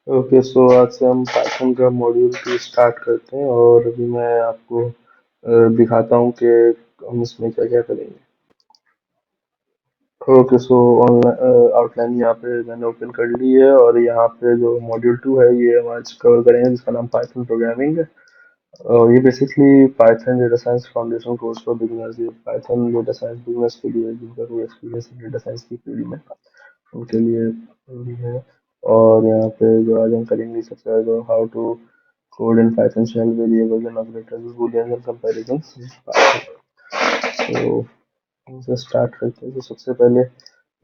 Okay, सो आज से हम पाइथन का मॉड्यूल 2 स्टार्ट करते हैं और अभी मैं आपको दिखाता हूँ कि हम इसमें क्या क्या करेंगे। ओके, सो ऑनलाइन आउटलाइन यहाँ पे मैंने ओपन कर ली है और यहाँ पे जो मॉड्यूल 2 है ये हम आज कवर करेंगे, जिसका नाम पाइथन प्रोग्रामिंग है। और ये basically Python data science foundation course for beginners, ये पाइथन डेटा साइंस बिगिनर्स के लिए जिनका कोई एक्सपीरियंस है डेटा साइंस की फील्ड में उनके लिए भी है। और यहाँ पे जो आज हम करेंगे सबसे पहले तो how to code in Python shell variables and operators Boolean and comparisons. तो इनसे स्टार्ट करते हैं। तो सबसे पहले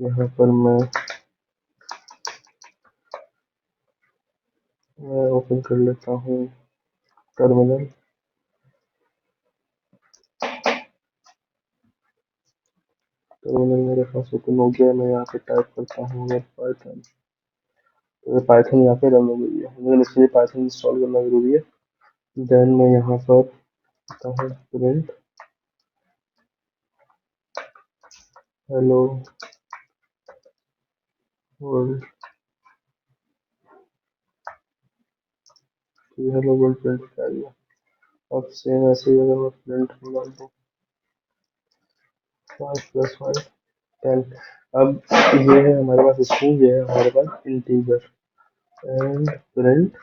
यहाँ पर मैं ओपन कर लेता हूँ टर्मिनल। टर्मिनल मेरे पास ओपन हो गया। मैं यहाँ पे टाइप करता हूँ पाइथन। तो पाइथन यहाँ पे रन हो गई है, लेकिन इसके लिए पाइथन इंस्टॉल करना जरूरी है। देन मैं यहाँ पर करता हूँ print hello world. Hello world print कर दिया। अब सेम ऐसे ही अगर मैं प्रिंट डाल दूँ 5 + 5 10। अब ये है हमारे पास स्ट्रिंग, ये है हमारे पास इंटीजर एंड प्रिंट।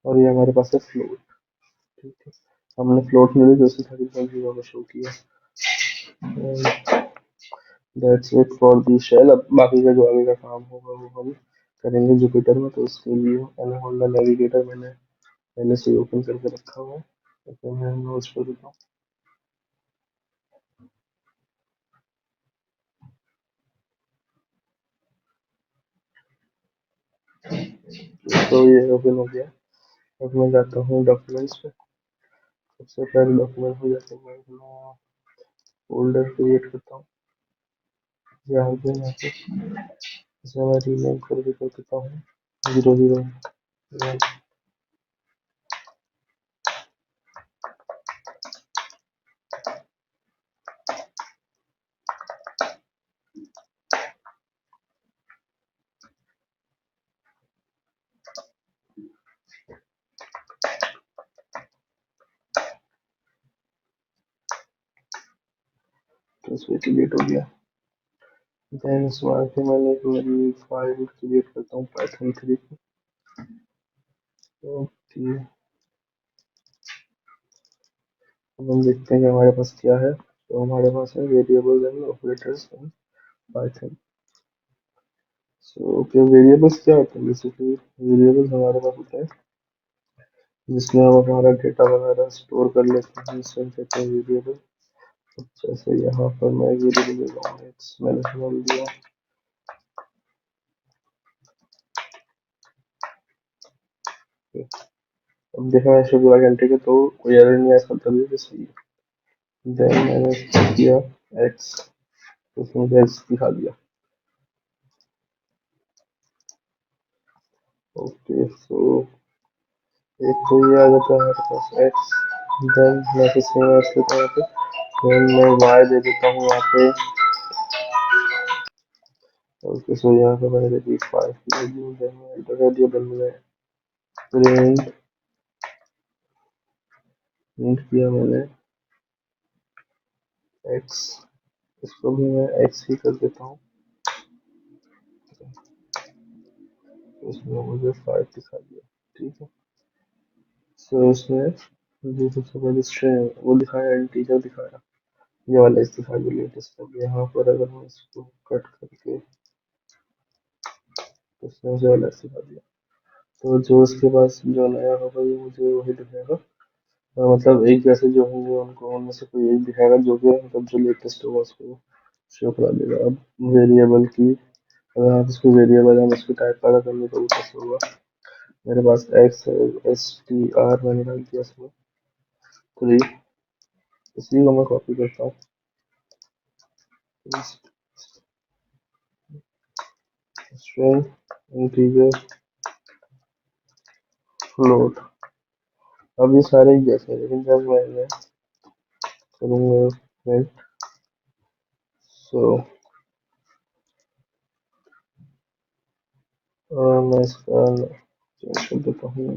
और ये हमारे पास है फ्लोट। ठीक है, हमने फ्लोट में भी दूसरी सारी चीजों को शो किया। That's it for the shell. अब बाकी का जो आगे का काम होगा वो हम करेंगे जुपिटर में। तो उसके लिए एनाकोंडा नेविगेटर मैंने पहले से ओपन करके रखा हुआ है, तो मैं नोट्स पर देता हूँ। तो ये ओपन हो गया। अब मैं जाता हूँ डॉक्यूमेंट्स पे। सबसे पहले डॉक्यूमेंट में जाके मैं अपना फोल्डर क्रिएट करता हूँ। यहाँ पे इसे मैं रीनेम करके कर देता हूँ 001। तो इसमें क्रिएट हो गया। देन इसमें आके मैंने एक नई फाइल क्रिएट करता हूँ पाइथन 3 की। ओके, अब हम देखते हैं कि हमारे पास क्या है। तो हमारे पास है variables and operators in Python. So okay, variables क्या होते हैं? बेसिकली वेरिएबल्स हमारे पास होते हैं जिसमें हम हमारा डेटा वगैरह स्टोर कर लेते हैं, जिससे हम कहते हैं वेरिएबल। जैसे यहाँ पर मैं वेरिएबल ले रहा हूँ एक्स, मैंने बोल दिया। अब देखा मैं शुरू घंटे के तो कोई एरर नहीं आया, इसका मतलब ये सही है। देन मैंने किया एक्स, तो उसने मुझे एक्स दिखा दिया। ओके, सो एक तो ये आ जाता है हमारे पास एक्स। देन मैं फिर सेम एक्स लेता हूँ यहाँ पे। देन मैं वाई दे देता हूँ यहाँ पे। ओके, सो यहाँ पे मैंने दे दी 5 की वैल्यू। देन मैं एंटर कर दिया। देन मैंने प्रिंट प्रिंट किया मैंने एक्स। इसको भी मैं एक्स ही कर देता हूँ। इसमें मुझे 5 दिखा दिया। ठीक है, सो इसमें जो सबसे पहले स्ट्रिंग वो दिखाया, इंटीजर दिखाया, ये वाला इस दिखा दिया लेटेस्ट। अब यहाँ पर अगर मैं इसको कट करके तो इसने मुझे वाला इस दिखा दिया। तो जो उसके पास जो नया होगा ये मुझे वही दिखाएगा। मतलब एक जैसे जो होंगे उनको उनमें से कोई एक दिखाएगा, जो कि मतलब जो लेटेस्ट होगा उसको शो करा देगा। अब वेरिएबल की अगर आप इसको वेरिएबल हम इसको टाइप करा करेंगे तो वो कैसे होगा? मेरे पास एक्स है, एस टी आर मैंने डाल दिया इसमें 3। इसी को मैं कॉपी करता हूँ, स्ट्रिंग इंटीजर फ्लोट। अब ये सारे ही जैसे हैं, लेकिन जब मैं करूँगा print। सो मैं इसका चेंज कर देता हूँ,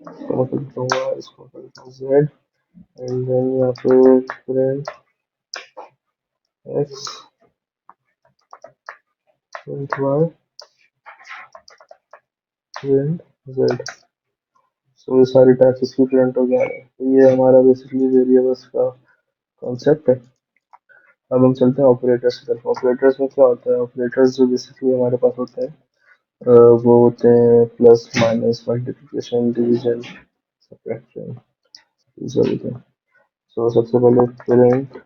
इसको मैं कर देता हूँ y, इसको कर देता हूँ z, एंड देन यहाँ पे print x, print y, print z। सो ये सारी टाइप्स इसकी प्रिंट हो गया है। तो ये हमारा बेसिकली वेरिएबल्स का कॉन्सेप्ट है। अब हम चलते हैं ऑपरेटर्स की तरफ। ऑपरेटर्स में क्या होता है? ऑपरेटर्स जो बेसिकली हमारे पास होते हैं वो होते हैं plus, minus, multiplication, division, subtraction, ये सब होते हैं। सो सबसे पहले प्रिंट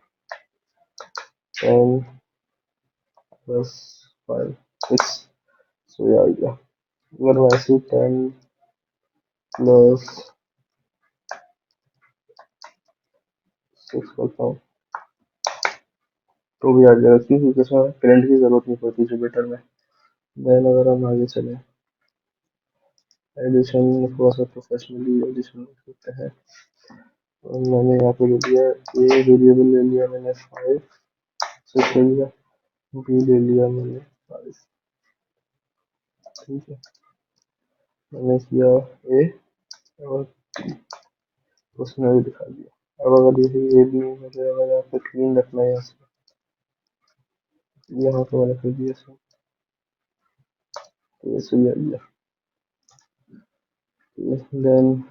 10 प्लस 5 6। सो ये आ गया। अगर मैं ऐसे 10 प्लस 6 करता हूँ तो भी आ जाएगा, क्योंकि इसमें प्रिंट की जरूरत नहीं पड़ती जुपिटर में। देन अगर हम आगे चले, एडिशन थोड़ा सा प्रोफेशनली एडिशन करते हैं। और मैंने यहाँ पे ले लिया ए वेरिएबल, ले लिया मैंने 5, 6 ले लिया, बी ले लिया मैंने 5, ठीक है। मैंने किया ए और उसने भी दिखा दिया। अब अगर यही ए बी मुझे अगर यहाँ पे क्लीन रखना है, यहाँ पे मैंने कर दिया सब, तो ये सही आ गया। देन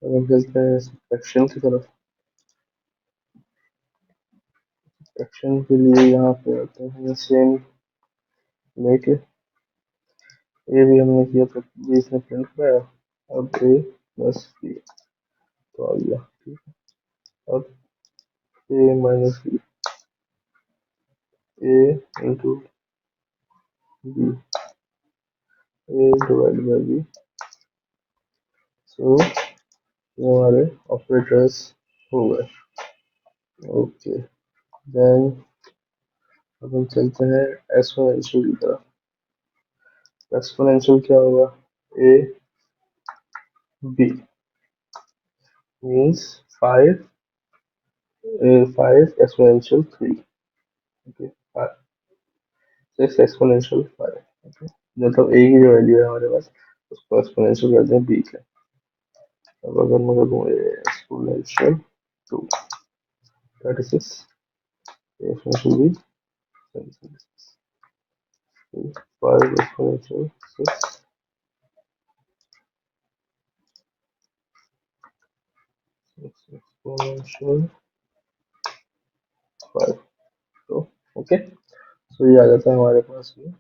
अगर चलते हैं सेक्शन की तरफ। सेक्शन के लिए यहाँ पे आते हैं सेम लेके, ए भी हमने किया तो बी इसने प्रिंट कराया। अब ए प्लस बी तो आ गया, ठीक है। अब A minus B, A into B, A divide by B. So ये हमारे ऑपरेटर्स हो गए। ओके, देन अब हम चलते हैं एक्सपोनेंशियल की तरफ। एक्सपोनेंशियल क्या होगा? A B means 5, 5 exponential 3, okay, 6 exponential 5, okay. मतलब ए की जो वैल्यू है हमारे पास उसको एक्सपोनेंशियल करते हैं बी के। अब अगर मैं करूँ exponential 2 36, exponential B 5 exponential 6 exponential 5, तो ओके। सो ये आ जाता है हमारे पास में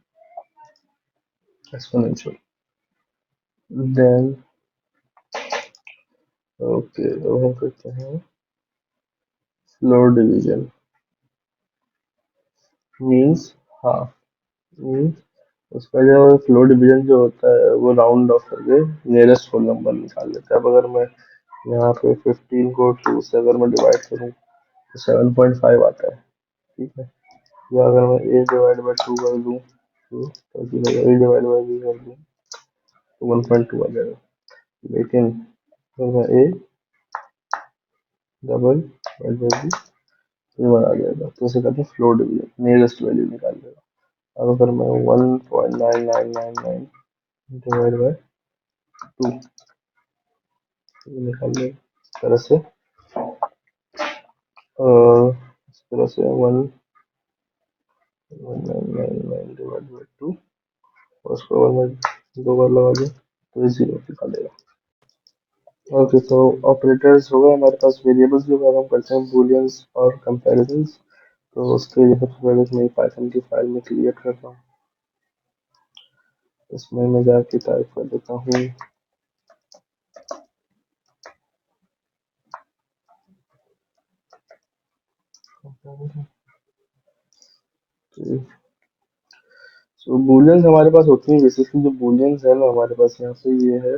एक्सपोनेंशियल। देन ओके, अब हम करते हैं floor division, means half, means उसका जो फ्लोर डिवीजन जो होता है वो राउंड ऑफ करके नियरेस्ट होल नंबर निकाल लेता है। अब अगर मैं यहाँ पे 15 को 2 से अगर मैं डिवाइड करूँ तो 7.5 आता है, ठीक है। या अगर मैं ए डिवाइड बाई 2 कर दूँ तो ए डिवाइड बाई बी कर दूँ तो 1.2 आ जाएगा। लेकिन अगर मैं A double divide by B तो 1 आ जाएगा। तो इसे कहते हैं फ्लोर डिवीजन, नियरेस्ट वैल्यू निकाल लेगा। अब अगर मैं 1.9999 डिवाइड बाई 2 निकाल ले इस तरह से, इस तरह से 1.999 डिवाइड बाई 2 और उसको 1 में 2 बार लगा दें तो ये 0 निकालेगा। ओके, तो ऑपरेटर्स हो गए हमारे पास। वेरिएबल्स जो हम करते हैं बूलियंस और कंपैरिजंस, तो उसके लिए सबसे पहले मैं पाइथन की फाइल में क्रिएट करता हूँ। इसमें मैं जाके टाइप कर देता हूँ सो बूलियंस हमारे पास होती है। बेसिकली जो बूलियंस है ना हमारे पास यहाँ पे ये है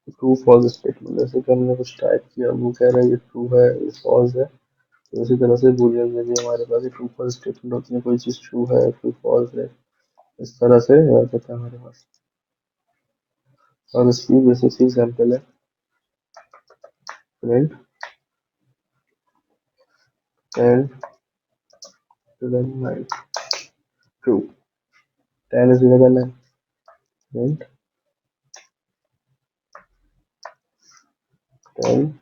ट्रू फॉल्स स्टेटमेंट। जैसे कि हमने कुछ टाइप किया, वो कह रहा है ये ट्रू है, ये फॉल्स है, तो इसी तरह से बूलियन में भी हमारे पास ट्रू फॉल्स स्टेटमेंट होती है। कोई चीज़ ट्रू है, कोई फॉल्स है, इस तरह से रहता है हमारे पास। और इसकी बेसिक एग्जाम्पल है print 10 to the 9. True. 10 is bigger than 9. Then 10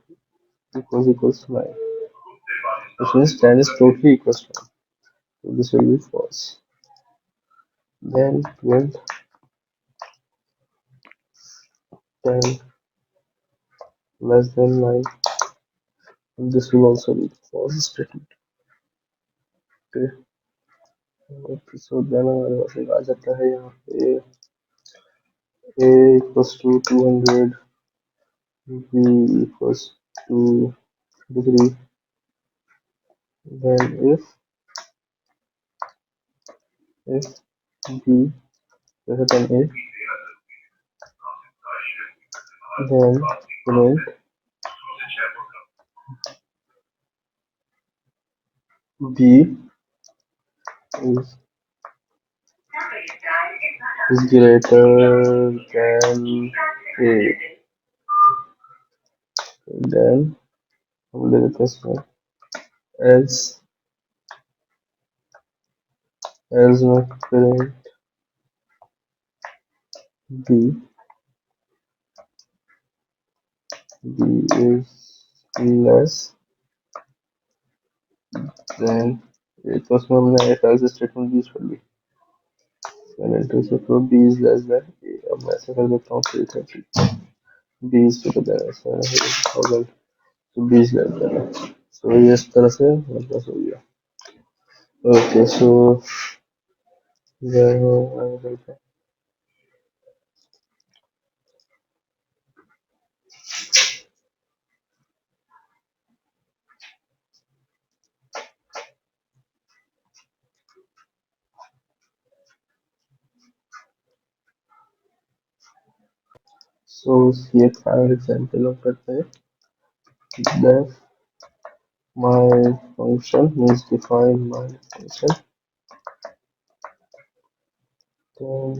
equals to 9. Which means 10 is totally equals to 9. So this will be false. Then 12, 10 less than 9. And this will also be false statement. Okay. So then हमारे पास एक आ जाता है यहाँ पे a equals to 200, b equals to 3. Then if b greater than a, then print b is greater than a. Then हम ले लेते हैं इसमें else में print b is less than a. तो उसमें हमने एक else स्टेटमेंट यूज कर ली. एंटर से तो b is less than a. अब मैं ऐसे कर देता हूँ 330. b is greater than ऐसा होगा तो b is less than a. So ये इस तरह से हमारे पास हो गया. Okay, so ये एक फाइनल एग्जांपल हम करते हैं. Def my function means define my function. Then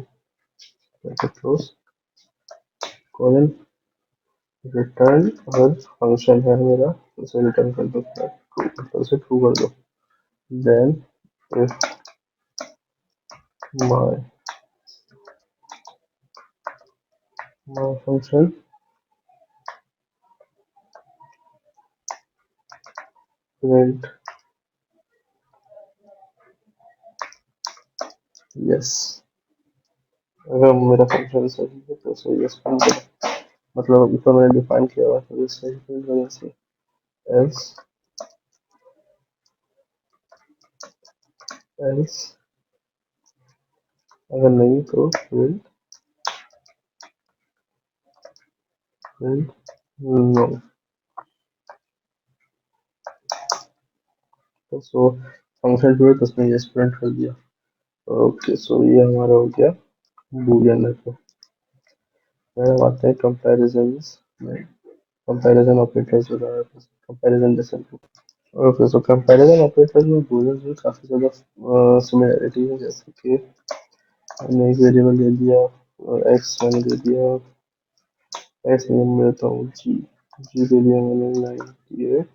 let it close. Colon return अगर function है मेरा तो उसे return कर दो true तो उसे true कर दो. Then if my function print yes. अगर मेरा फंक्शन सही है तो उसे yes print करो. मतलब ऊपर मैंने डिफाइन किया हुआ तो इस सही प्रिंट करने से else अगर नहीं तो print no. तो फंक्शन टू है तो उसने yes प्रिंट कर दिया. ओके सो ये हमारा हो गया बूलियन है. तो अब आते हैं कंपैरिजन में. कंपैरिजन ऑपरेटर्स वगैरह कंपैरिजन जैसे. ओके सो कंपैरिजन ऑपरेटर्स में बूलियन में काफी ज्यादा सिमिलरिटी है. जैसे कि हमने एक वेरिएबल दे दिया एक्स मैंने दे दिया एक्स में मैं देता हूँ जी दे दिया मैंने 98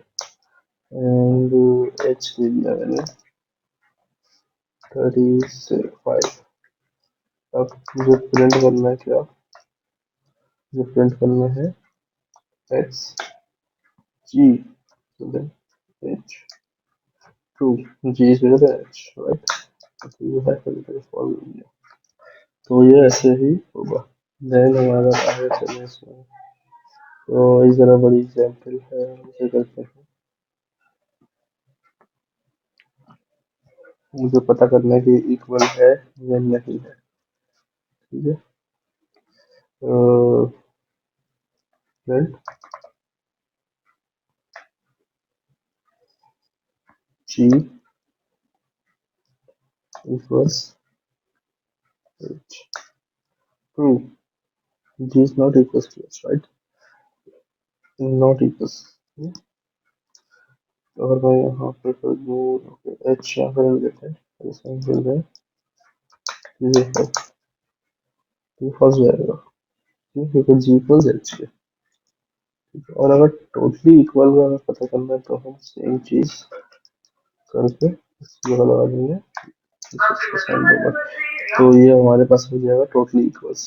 एंड एच दे दिया मैंने 35. अब मुझे प्रिंट करना है क्या. मुझे प्रिंट करना है X G H true G is greater than H right. तो ये हाइपोथेटिकल फॉर गया. तो ये ऐसे ही होगा. देन हमारा आगे चले इसमें. तो इस तरह बड़ी एग्जाम्पल है उसे करते हैं. मुझे पता करना है कि इक्वल है या नहीं है. ठीक है. Print ji equals h. True. G is not equals to h, right? Not equals. अगर मैं यहाँ पे कर दूँ h यहाँ पर रख देते हैं तो इसमें मिल जाए ये है तो फंस जाएगा क्योंकि g इक्वल्स h है. और अगर टोटली इक्वल का पता करना है तो हम सेम चीज करके इस जगह लगा देंगे 6% नंबर। तो ये हमारे पास हो जाएगा totally equals.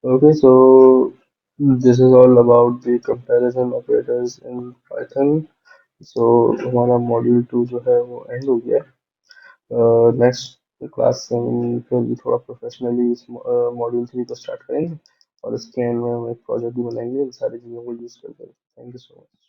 Okay, so this is all about the comparison operators in Python. सो हमारा मॉड्यूल 2 जो है वो एंड हो गया। नेक्स्ट क्लास से हम फिर थोड़ा प्रोफेशनली इस मॉड्यूल 3 को स्टार्ट करेंगे और इसके एंड में हम एक प्रोजेक्ट भी बनाएंगे इन सारी चीज़ों को यूज़ करके। Thank you so much.